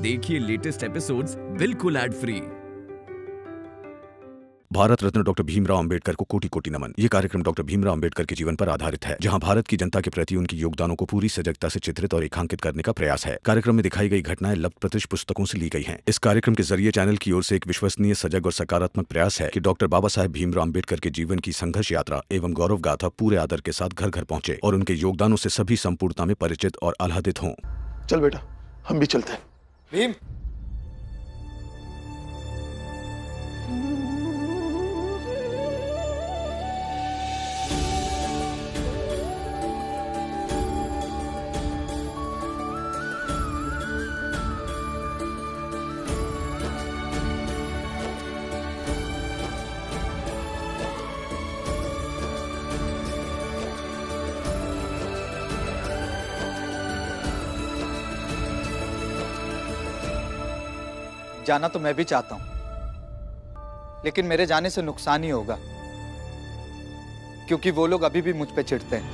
देखिए latest episodes बिल्कुल ad free. Bharat Ratna doctor Bhimrao Ambedkar को कोटि कोटि नमन। ये कार्यक्रम डॉक्टर भीमराव अंबेडकर के जीवन पर आधारित है, जहां भारत की जनता के प्रति उनके योगदानों को पूरी सजगता से चित्रित और रेखांकित करने का प्रयास है। कार्यक्रम में दिखाई गई घटनाएं लब्ध-प्रतिष्ठ पुस्तकों से ली गई हैं। इस कार्यक्रम के जरिए चैनल की ओर से एक विश्वसनीय, सजग और सकारात्मक प्रयास है कि डॉक्टर बाबा साहेब भीमराव अंबेडकर के जीवन की संघर्ष यात्रा एवं गौरव गाथा पूरे आदर के साथ घर घर पहुंचे और उनके योगदानों से सभी संपूर्णता में परिचित और आह्लादित हों। चल बेटा, हम भी चलते हैं। भीम, जाना तो मैं भी चाहता हूं, लेकिन मेरे जाने से नुकसान ही होगा, क्योंकि वो लोग अभी भी मुझ पे चिढ़ते हैं।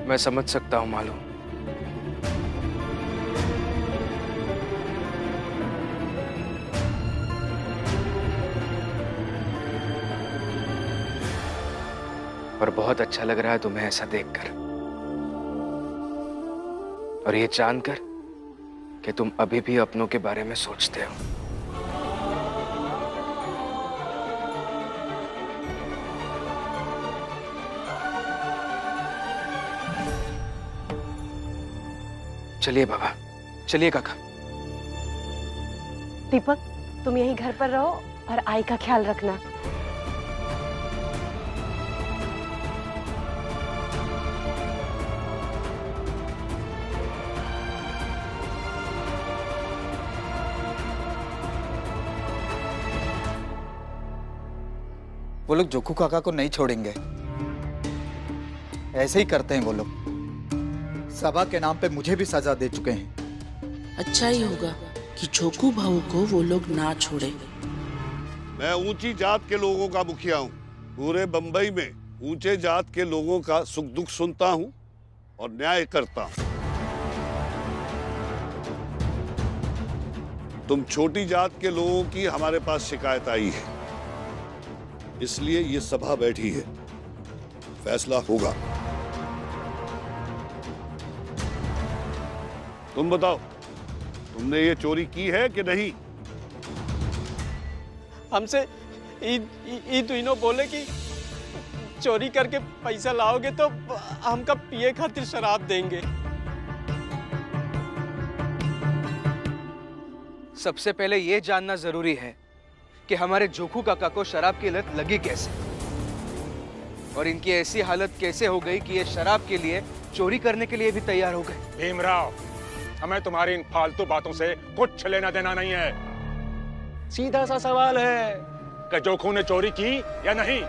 मैं समझ सकता हूं मालूम। पर बहुत अच्छा लग रहा है तुम्हें ऐसा देखकर, और ये जानकर कि तुम अभी भी अपनों के बारे में सोचते हो। चलिए बाबा, चलिए काका। दीपक, तुम यहीं घर पर रहो और आई का ख्याल रखना। वो लोग जोखू काका को नहीं छोड़ेंगे, ऐसे ही करते हैं वो लोग। सभा के नाम पे मुझे भी सजा दे चुके हैं। अच्छा ही होगा कि जोखू भाऊ को वो लोग ना छोड़े। मैं ऊंची जात के लोगों का मुखिया हूँ। पूरे बंबई में ऊंचे जात के लोगों का सुख दुख सुनता हूँ और न्याय करता हूँ। तुम छोटी जात के लोगों की हमारे पास शिकायत आई है, इसलिए ये सभा बैठी है। फैसला होगा। तुम बताओ, तुमने ये चोरी की है कि नहीं? हमसे तीनों बोले कि चोरी करके पैसा लाओगे तो हमका पिए खातिर शराब देंगे। सबसे पहले ये जानना जरूरी है कि हमारे जोखू काका को शराब की लत लगी कैसे, और इनकी ऐसी हालत कैसे हो गई कि ये शराब के लिए चोरी करने के लिए भी तैयार हो गए। भीमराव, हमें तुम्हारी इन फालतू बातों से कुछ लेना देना नहीं है। सीधा सा सवाल है कि जोखू ने चोरी की या नहीं।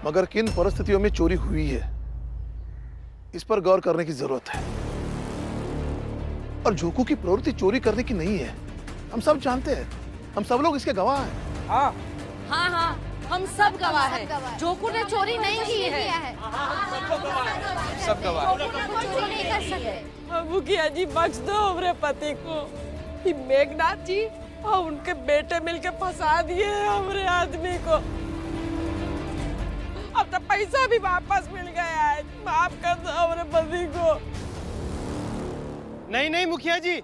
मगर किन परिस्थितियों में चोरी हुई है, इस पर गौर करने की जरूरत है। और जोखू की प्रवृत्ति चोरी करने की नहीं है, हम सब जानते हैं। हम सब लोग इसके गवाह हैं। हाँ हाँ हाँ, हम सब गवाह हैं। जोखू ने चोरी नहीं की है। सब गवाह। मुखिया जी, बख्श दो हमारे पति को। मेघनाथ जी और उनके बेटे मिलके फंसा दिए हमारे आदमी को। अब तो पैसा भी वापस मिल गया है। माफ कर दो हमारे पति को। नहीं नहीं मुखिया जी,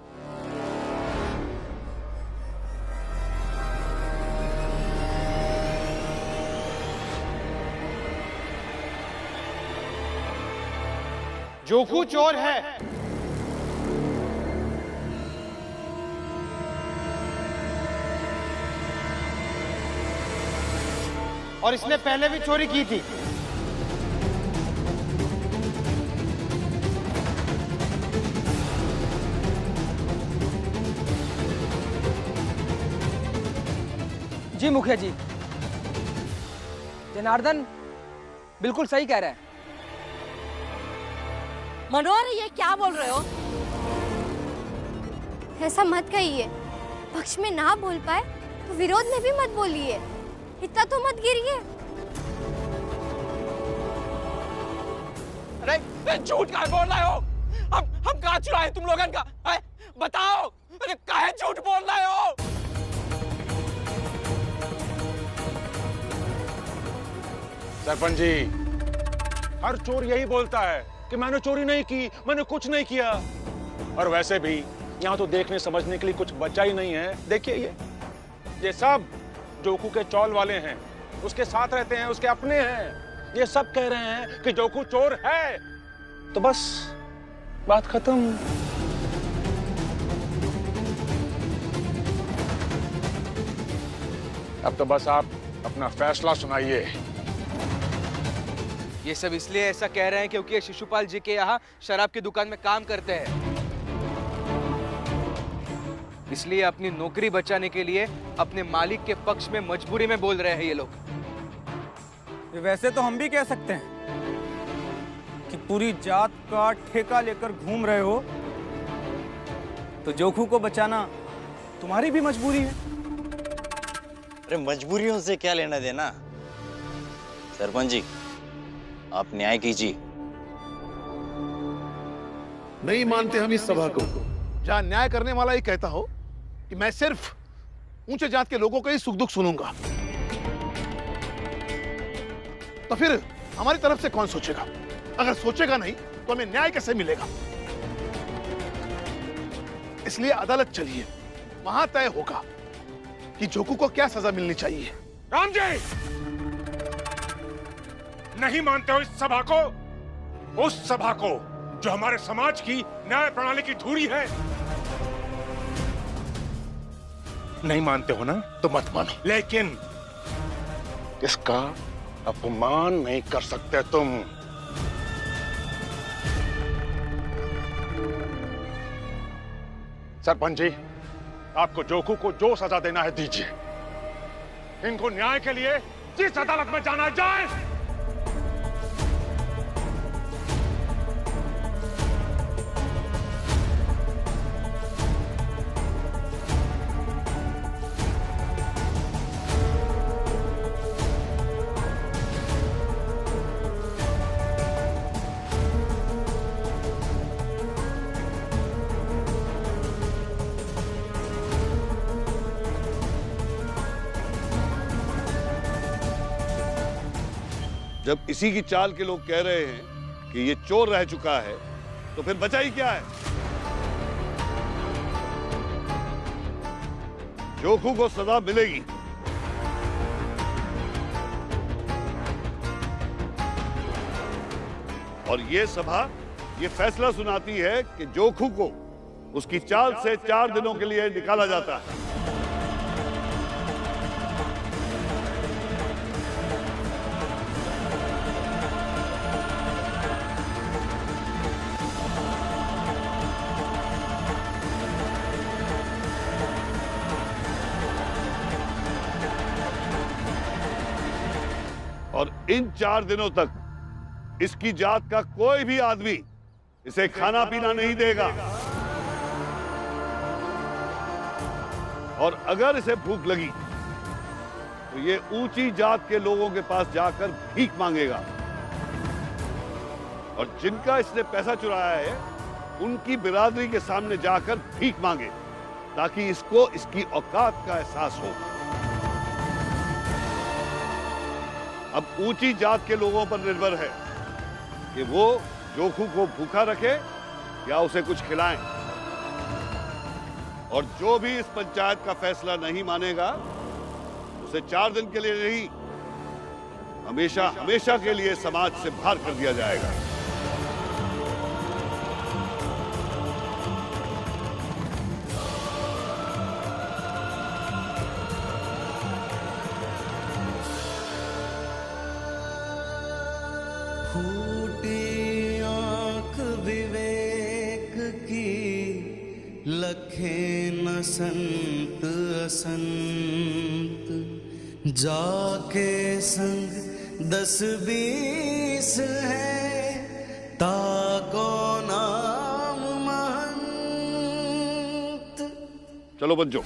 जोखू चोर है। और इसने पहले भी चोरी की थी। जी मुखिया जी, जनार्दन बिल्कुल सही कह रहे हैं। मनोहर, ये क्या बोल रहे हो? ऐसा मत कहिए। पक्ष में ना बोल पाए तो विरोध में भी मत बोलिए। इतना तो मत गिरिए। अरे झूठ काहे बोल रहे हो? हम कहाँ चुराए तुम लोगन का? बताओ, अरे काहे झूठ बोल रहे हो? सरपंच जी, हर चोर यही बोलता है कि मैंने चोरी नहीं की, मैंने कुछ नहीं किया। और वैसे भी यहाँ तो देखने समझने के लिए कुछ बचा ही नहीं है। देखिए ये सब जोकू के चौल वाले हैं, उसके साथ रहते हैं, उसके अपने हैं। ये सब कह रहे हैं कि जोकू चोर है, तो बस बात खत्म। अब तो बस आप अपना फैसला सुनाइए। ये सब इसलिए ऐसा कह रहे हैं क्योंकि ये शिशुपाल जी के यहाँ शराब की दुकान में काम करते हैं, इसलिए अपनी नौकरी बचाने के लिए अपने मालिक के पक्ष में मजबूरी में बोल रहे हैं ये लोग। वैसे तो हम भी कह सकते हैं कि पूरी जात का ठेका लेकर घूम रहे हो, तो जोखू को बचाना तुम्हारी भी मजबूरी है। अरे मजबूरियों से क्या लेना देना? सरपंच जी, आप न्याय कीजिए। नहीं मानते हम इस सभा को, जहां न्याय करने वाला ही कहता हो कि मैं सिर्फ ऊंचे जात के लोगों का ही सुख दुख सुनूंगा, तो फिर हमारी तरफ से कौन सोचेगा? अगर सोचेगा नहीं तो हमें न्याय कैसे मिलेगा? इसलिए अदालत चलिए, वहां तय होगा कि जोकू को क्या सजा मिलनी चाहिए। राम जी, नहीं मानते हो इस सभा को? उस सभा को जो हमारे समाज की न्याय प्रणाली की धूरी है? नहीं मानते हो ना, तो मत मानो, लेकिन इसका अपमान नहीं कर सकते तुम। सरपंच जी, आपको जोकू को जो सजा देना है दीजिए। इनको न्याय के लिए जिस अदालत में जाना जाए। जब इसी की चाल के लोग कह रहे हैं कि ये चोर रह चुका है, तो फिर बचा ही क्या है? जोखू को सजा मिलेगी। और ये सभा ये फैसला सुनाती है कि जोखू को उसकी चाल से 4 दिनों के लिए निकाला जाता है। और इन 4 दिनों तक इसकी जात का कोई भी आदमी इसे खाना पीना नहीं देगा। और अगर इसे भूख लगी तो ये ऊंची जात के लोगों के पास जाकर भीख मांगेगा। और जिनका इसने पैसा चुराया है उनकी बिरादरी के सामने जाकर भीख मांगे, ताकि इसको इसकी औकात का एहसास हो। अब ऊंची जात के लोगों पर निर्भर है कि वो जोखू को भूखा रखे या उसे कुछ खिलाएं। और जो भी इस पंचायत का फैसला नहीं मानेगा उसे 4 दिन के लिए नहीं, हमेशा हमेशा के लिए समाज से बाहर कर दिया जाएगा। लखे न संत असंत, जाके संग 10-20 है, ताको नाम महंत। चलो बच्चों,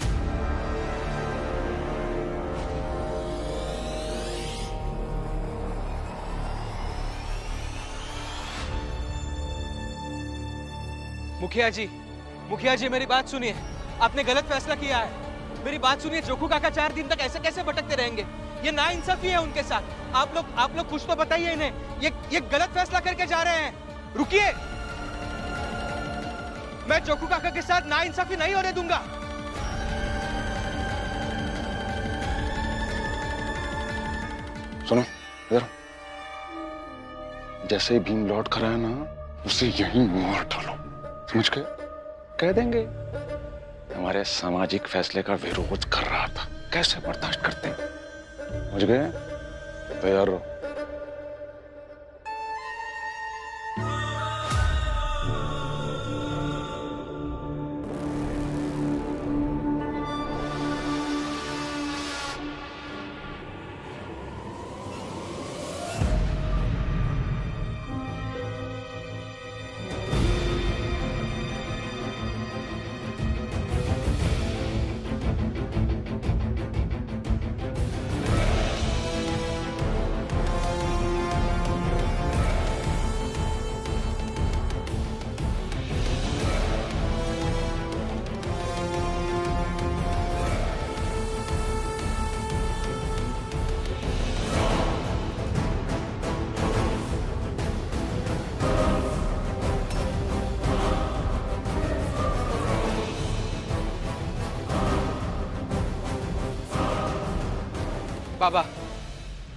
मुखिया जी मेरी बात सुनिए। आपने गलत फैसला किया है। मेरी बात सुनिए, जोखू काका 4 दिन तक ऐसे कैसे भटकते रहेंगे? ये नाइंसाफी है उनके साथ। आप लोग कुछ तो बताइए इन्हें। ये गलत फैसला करके जा रहे हैं। रुकिए, मैं जोखू काका के साथ नाइंसाफी नहीं होने दूंगा। सुनो इधर, जैसे ही भीम लौट कर आया ना, उसे यहीं मार डालो, समझ गए? कह देंगे हमारे सामाजिक फैसले का विरोध कर रहा था, कैसे बर्दाश्त करते हैं, समझ गए? तैयार रहो।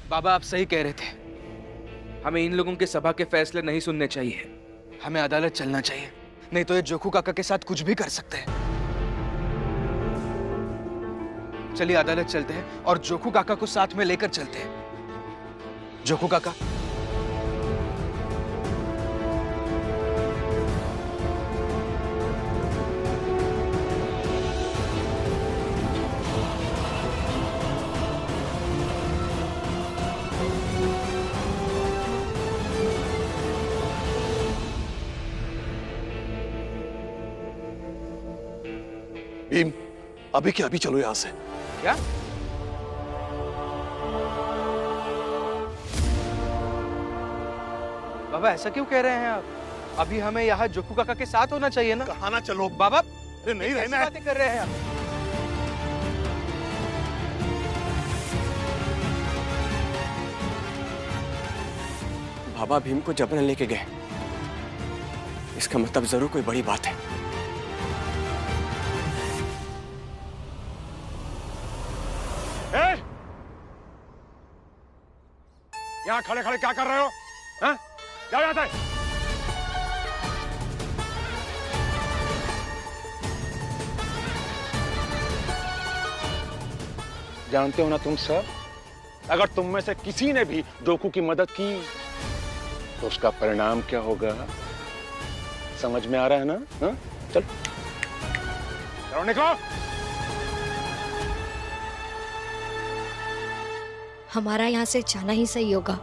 बाबा आप सही कह रहे थे। हमें इन लोगों के सभा के फैसले नहीं सुनने चाहिए। हमें अदालत चलना चाहिए, नहीं तो ये जोखू काका के साथ कुछ भी कर सकते हैं। चलिए अदालत चलते हैं और जोखू काका को साथ में लेकर चलते हैं। जोखू काका, भीम, अभी के अभी चलो यहां से। क्या? बाबा ऐसा क्यों कह रहे हैं आप? अभी हमें यहाँ जोखू काका के साथ होना चाहिए ना। कहाँ ना चलो बाबा, अरे नहीं रहना है। बातें कर रहे हैं आप। बाबा भीम को जबरन लेके गए, इसका मतलब जरूर कोई बड़ी बात है। यहाँ खड़े खड़े क्या कर रहे हो? हाँ? जाओ यहाँ से। जानते हो ना तुम सब, अगर तुम में से किसी ने भी जोखू की मदद की तो उसका परिणाम क्या होगा, समझ में आ रहा है ना? हाँ? चल चलो निकलो। हमारा यहाँ से जाना ही सही होगा।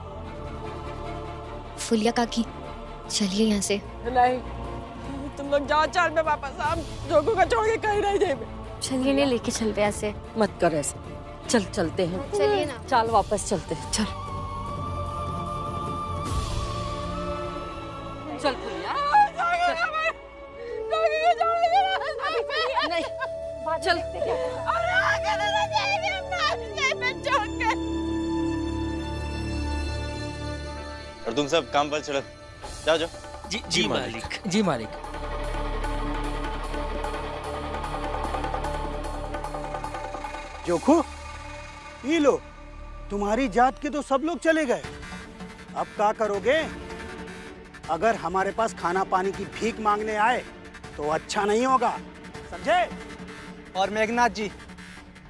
फुलिया काकी, चलिए यहाँ से। नहीं, तुम लोग जाओ, चाल में वापस। हम जोखू का छोड़ के कहीं नहीं जाएंगे। चलिए ने लेके चलते ऐसे। मत कर ऐसे, चलते हैं। चलिए ना, चल वापस चलते हैं। चल फुलिया, नहीं चल। और तुम सब काम पर चलो, जाओ जाओ। जी मालिक। जी मालिक। जोखू, ये लो, तुम्हारी जात के तो सब लोग चले गए। अब क्या करोगे? अगर हमारे पास खाना पानी की भीख मांगने आए तो अच्छा नहीं होगा, समझे? और मेघनाथ जी,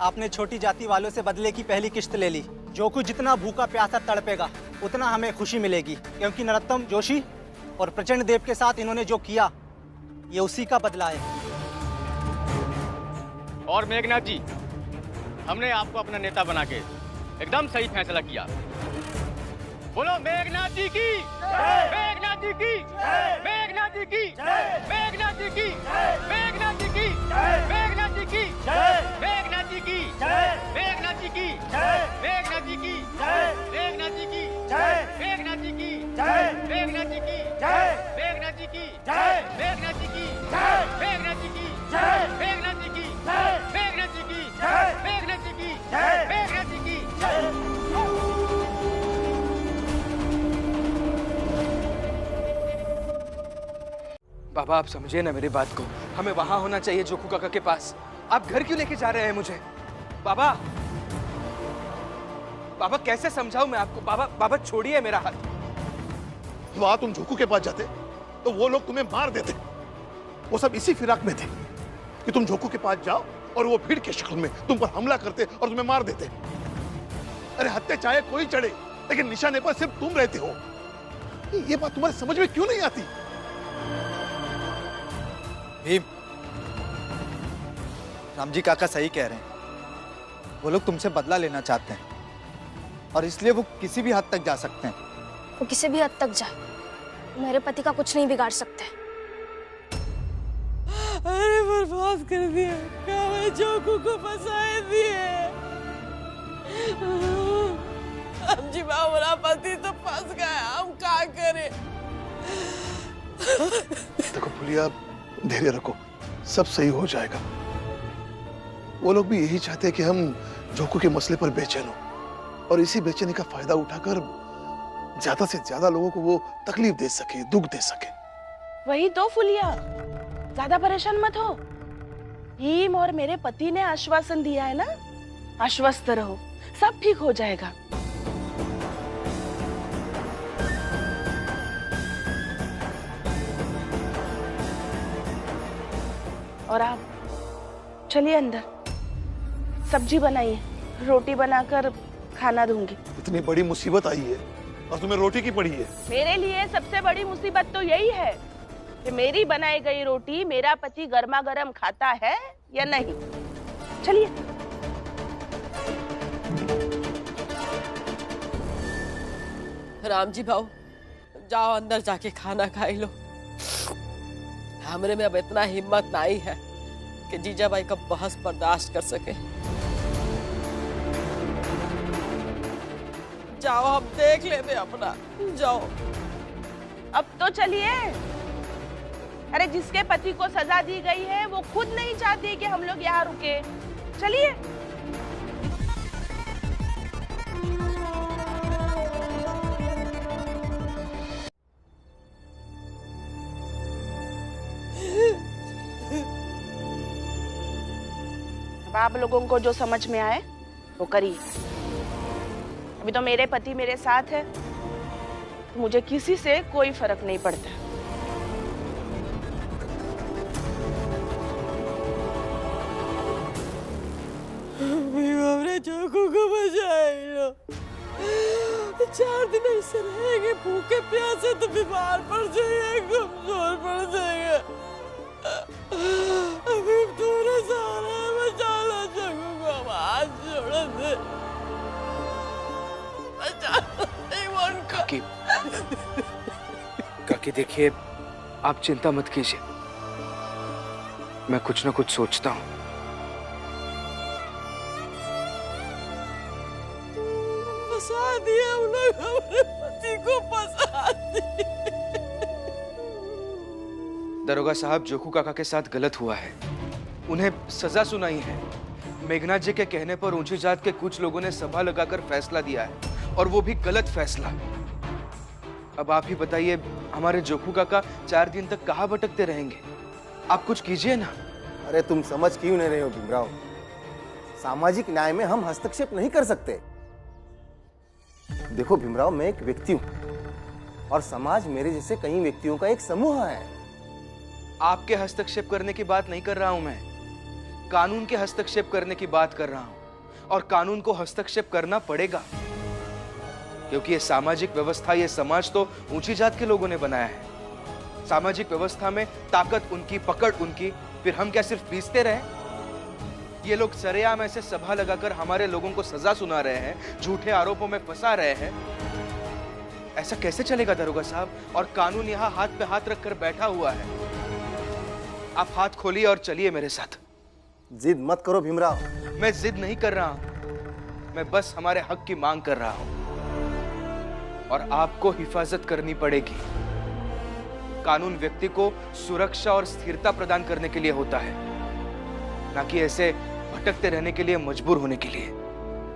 आपने छोटी जाति वालों से बदले की पहली किश्त ले ली। जोखू जितना भूखा प्यासा तड़पेगा उतना हमें खुशी मिलेगी, क्योंकि नरोत्तम जोशी और प्रचंड देव के साथ इन्होंने जो किया ये उसी का बदला है। और मेघनाथ जी, हमने आपको अपना नेता बना के एकदम सही फैसला किया। बोलो मेघनाथ जी की, मेघनाथ जी की, मेघनाथ जी की, मेघनाथ जी की, मेघनाथ जी की, मेघनाथ जी की, मेघनाथ जी की, मेघनाथ जी की, मेघनाथ जी की, मेघनाथ जी की, मेघनाथ जी की, मेघनाथ जी की, मेघनाथ जी की, मेघनाथ जी की, मेघनाथ जी की, बाबा आप समझे ना मेरी बात को, हमें वहां होना चाहिए जोखू काका के पास। आप घर क्यों लेके जा रहे हैं मुझे? बाबा बाबा कैसे समझाऊं मैं आपको? बाबा बाबा छोड़िए मेरा हाथ। वहां तुम जोखू के पास जाते तो वो लोग तुम्हें मार देते। वो सब इसी फिराक में थे कि तुम जोखू के पास जाओ और वो भीड़ के शक्ल में तुम पर हमला करते और तुम्हें मार देते। अरे हत्या चाहे कोई चढ़े, लेकिन निशाने पर सिर्फ तुम रहते हो। ये बात तुम्हारे समझ में क्यों नहीं आती? भीम, रामजी काका सही कह रहे हैं। वो लोग तुमसे बदला लेना चाहते हैं और इसलिए वो किसी भी हद तक जा सकते हैं। वो किसी भी हद तक जाए, मेरे पति का कुछ नहीं बिगाड़ सकते। अरे बर्बाद कर दिया, कावे जोखू को फंसाए दिए। हम जी हमारा पति तो फंस गया, हम क्या करें? देखो फुलिया, धैर्य रखो, सब सही हो जाएगा। वो लोग भी यही चाहते हैं कि हम जोखू के मसले पर बेचैन हो और इसी बेचैनी का फायदा उठाकर ज्यादा से ज्यादा लोगों को वो तकलीफ दे सके, दुख दे सके। वही तो फुलिया, ज्यादा परेशान मत हो। भीम और मेरे पति ने आश्वासन दिया है ना, आश्वस्त रहो, सब ठीक हो जाएगा। और आप चलिए अंदर, सब्जी बनाइए, रोटी बनाकर खाना दूंगी। इतनी बड़ी मुसीबत आई है और तुम्हें रोटी की पड़ी है। मेरे लिए सबसे बड़ी मुसीबत तो यही है कि मेरी बनाई गई रोटी मेरा पति गर्मा गर्म खाता है या नहीं। चलिए। राम जी भाऊ, जाओ अंदर जाके खाना खा लो। हमरे में अब इतना हिम्मत नहीं है कि जीजाबाई का बहस बर्दाश्त कर सके। जाओ, हम देख लेते अपना, जाओ। अब तो चलिए। अरे जिसके पति को सजा दी गई है वो खुद नहीं चाहती कि हम लोग यहाँ रुके। चलिए। अब आप लोगों को जो समझ में आए वो करिए। अभी तो मेरे पति मेरे साथ है, तो मुझे किसी से कोई फर्क नहीं पड़ता। हमने जोखू को बचाया। 4 दिन ऐसे रहेंगे भूखे प्यासे तो बीमार पड़ जाएंगे, कमजोर पड़ जाएंगे। अभी थोड़ा सहारा बचा लो जोखू को, हम हाथ जोड़ दे। काकी देखिए, आप चिंता मत कीजिए, मैं कुछ ना कुछ सोचता हूँ। फंसा दिया उन लोग, हमारे पति को फंसा दिया। दरोगा साहब, जोखू काका के साथ गलत हुआ है, उन्हें सजा सुनाई है। मेघनाथ जी के कहने पर ऊंची जात के कुछ लोगों ने सभा लगाकर फैसला दिया है, और वो भी गलत फैसला। अब आप ही बताइए, हमारे जोखू काका 4 दिन तक कहाँ भटकते रहेंगे? आप कुछ कीजिए ना। अरे तुम समझ क्यों नहीं रहे हो भीमराव? सामाजिक न्याय में हम हस्तक्षेप नहीं कर सकते। देखो भीमराव, मैं एक व्यक्ति हूं और समाज मेरे जैसे कई व्यक्तियों का एक समूह है। आपके हस्तक्षेप करने की बात नहीं कर रहा हूं मैं, कानून के हस्तक्षेप करने की बात कर रहा हूं। और कानून को हस्तक्षेप करना पड़ेगा, क्योंकि ये सामाजिक व्यवस्था, ये समाज तो ऊंची जात के लोगों ने बनाया है। सामाजिक व्यवस्था में ताकत उनकी, पकड़ उनकी, फिर हम क्या सिर्फ पीसते रहे? ये लोग सरेआम ऐसे सभा लगाकर हमारे लोगों को सजा सुना रहे हैं, झूठे आरोपों में फंसा रहे हैं। ऐसा कैसे चलेगा दरोगा साहब? और कानून यहाँ हाथ पे हाथ रखकर बैठा हुआ है। आप हाथ खोलिए और चलिए मेरे साथ। जिद मत करो भीमराव। मैं जिद नहीं कर रहा हूं, मैं बस हमारे हक की मांग कर रहा हूं। और आपको हिफाजत करनी पड़ेगी। कानून व्यक्ति को सुरक्षा और स्थिरता प्रदान करने के लिए होता है, ना कि ऐसे भटकते रहने के लिए, मजबूर होने के लिए।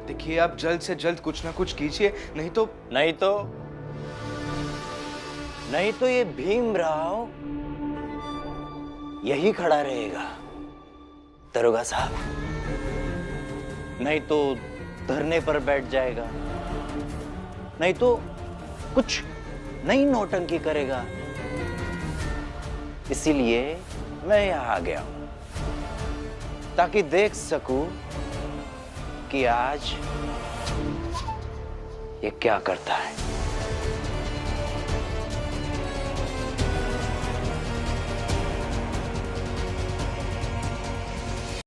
देखिए, आप जल्द से जल्द कुछ ना कुछ कीजिए, नहीं तो ये भीमराव यही खड़ा रहेगा दरोगा साहब, नहीं तो धरने पर बैठ जाएगा, नहीं तो कुछ नई नौटंकी करेगा। इसीलिए मैं यहां आ गया हूं ताकि देख सकूं कि आज ये क्या करता है।